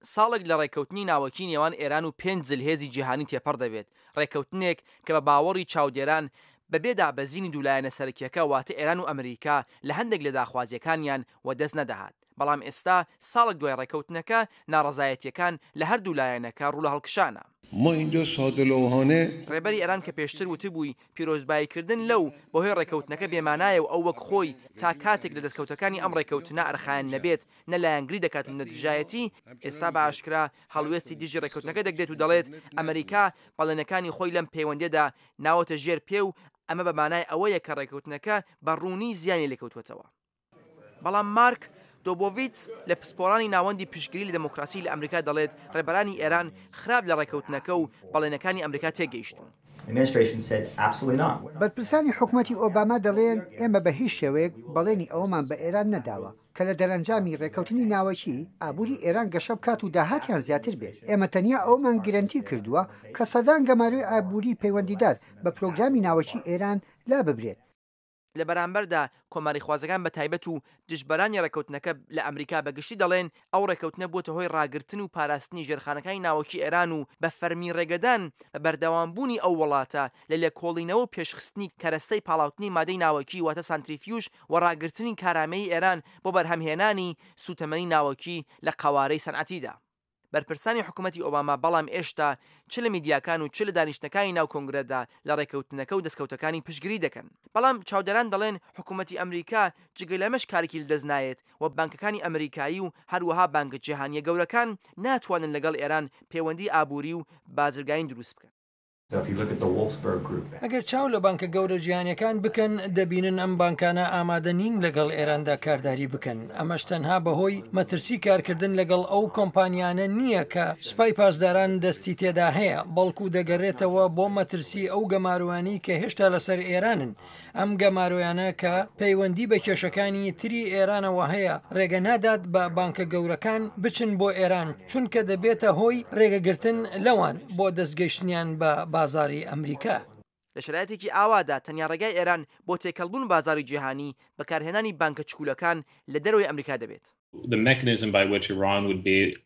ساڵێک لە ڕێککەوتنی ناوەکی نێوان ئێران و 5 جلهێزی جیهانی تێپەڕ دەبێت، ڕێککەوتنێک کە بە باوەڕی چاودێران بەبێ دابەزینی دوولایەنە سەرکیەکە واتە ئێران و ئەمریکا لە هەندێک لە داخوازیەکانیان وەدەست نەدەهات. بەڵام ئێستا ساڵێک دوای ڕێککەوتنەکە ناڕەزایەتیەکان لە هەردوو لایەنەکە ڕوو لە هەڵکشانە. ما اینجا ساده‌لوحانه ڕێبەری ئێران کە پێشتر وتبووی پیرۆزباییکردن لەو بەهۆی ڕێککەوتنەکە بێمانایە و ئەو وەک خۆی تا کاتێک لە دەستکەوتەکانی ئەم ڕێککەوتنە ئەرخایەن نەبێت نە لایەنگری دەکات و نەتیجایەتی. ئێستا بە ئاشکرا هەڵوێستی دژی ڕێککەوتنەکە دەگرێت و دەڵێت ئەمریکا بەڵێنەکانی خۆی لەم پەیوەندیەدا ناوەتە ژێر پێ و ئەمە بە مانای ئەوەیە کە ڕێککەوتنەکە بە ڕوونی زیانی لێکەوتوێتەوە. بەڵام مارک دۆبۆڤیتس لە پسپۆڕانی ناوەندی پشتگیری لە دموکراسی لە ئەمریکا دەڵێت ڕێبەرانی ئێران خراپ لە ڕێککەوتنەکە و بەڵێنەکانی ئەمریکا تێگەیشتون. بەرپرسانی حکوومەتی ئۆباما دەڵێن ئێمە بە هیچ شێوەیەک بەڵێنی ئەومان بە ئێران نەداوە کە لە دەرەنجامی ڕێککەوتنی ناوەکی ئابووری ئێران گەشە بکات و داهاتیان زیاتر بێت. ئێمە تەنیا ئەومان گرنتی کردووە کە سەدان گەماروی ئابووری پەیوەندیدار بە پرۆگرامی ناوەکی ئێران لا ببرێت. لە بەرامبەردا کۆماری خوازەکان بە تایبەت و دژبەرانی ڕێککەوتنەکە لە ئەمریکا بەگشتی دەڵێن ئەو ڕێککەوتنە بۆتە هۆی ڕاگرتن و پاراستنی ژێرخانەکانی ناوەکی ئێران و بە فەرمی ڕێگەدان بە بەردەوامبوونی ئەو وڵاتە لە لێکۆڵینەوە و پێشخستنی کەرەستەی پاڵاوتنی مادەی ناوەکی واتە سانتریفیوژ و ڕاگرتنی کارامەیی ئێران بۆ بەرهەمهێنانی سوتەمەنی ناوەکی لە قەوارەی سەنعەتیدا. بەرپرسانی حکوومەتی ئۆباما بەڵام ئێشتا چ لە میدیاکان و چ لە دانیشتەکانی ناو کۆنگرەدا لە ڕێککەوتنەکە و دەستکەوتەکانی پشتگیری دەکەن. بەڵام چاودەران دەڵێن حکوومەتی ئەمریکا جگە لەمەش کارێکی لەدەست نایێت و بانکەکانی ئەمریکایی و هەروەها بانکە جیهانیە گەورەکان ناتوانن لەگەڵ ئێران پەیوەندی ئابووری و بازرگانی دروست بکەن. ئەگەر چاو لە بانکە گەورە جیهانیەکان بکەن دەبینن ئەم بانکانە ئامادە نین لەگەڵ ئێراندا کارداری بکەن. ئەمەش تەنها بەهۆی مەترسی کارکردن لەگەڵ ئەو کۆمپانیانە نییە کە سوپای پاسداران دەستی تێدا هەیە، بەڵکو دەگەڕێتەوە بۆ مەترسی ئەو گەماروانی کە هێشتا لەسەر ئێرانن. ئەم گەمارویانە کە پەیوەندی بە کێشەکانی تری ئێرانەوە هەیە ڕێگە نادات بە بانکە گەورەکان بچن بۆ ئێران، چونکە دەبێتە هۆی ڕێگەگرتن لەوان بۆ دەستگەیشتنیان بە بازاری ئەمریکا. لە شرایەتێکی ئاوادا تەنیا ڕێگای ئێران بۆ تێکەڵبوون بازاری جیهانی بەکارهێنانی بانکە چکولەکان لە دەرەوەی ئەمریکا دەبێت.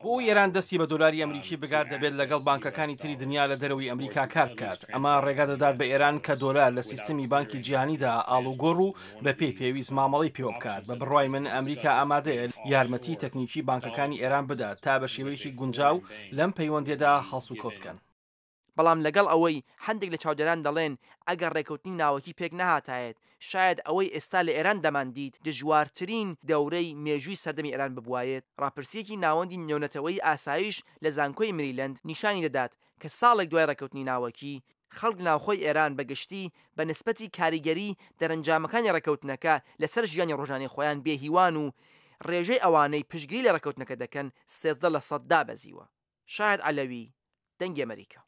بۆ ئێران دەستی بە دۆلاری ئەمریکی بگات دەبێت لەگەڵ بانکەکانی تری دنیا لە دەرەوەی ئەمریکا کار بکات. ئەمە ڕێگا دەدات بە ئێران کە دۆلار لە سیستەمی بانکی جیهانیدا ئاڵوگۆڕ و بە پێی پێویست مامەڵی پێوە بکات. بە بڕای من ئەمریکا ئامادەیە یارمەتی تەکنیکی بانکەکانی ئێران بدات تا بە شێوەیەکی گونجاو لەم پەیوەندیەدا هەڵس و کۆت بکەن. بەڵام لەگەڵ ئەوەی هەندێک لە چاودێران دەڵێن ئەگەر ڕێککەوتنی ناوەکی پێک نەهاتایەت شاید ئەوەی ئێستا لە ئێران دەماندیت دژوارترین دەورەی مێژووی سەردەمی ئێران ببوایێت. ڕاپرسیەکی ناوەندی نێونەتەوەی ئاسایش لە زانکۆی مریلەند نیشانی دەدات کە ساڵێک دوای ڕێککەوتنی ناوەکی خەڵک ناوخۆی ئێران بەگشتی بە نسبەتی کاریگەری دەرەنجامەکانی ڕێککەوتنەکە لەسەر ژیانی ڕۆژانەی خۆیان بێهیوان و ڕێژەی ئەوانەی پشتگیری لە ڕێککەوتنەکە دەکەن 13% دابەزیوە. شاید عەلەوی دەنگی ئەمریکا.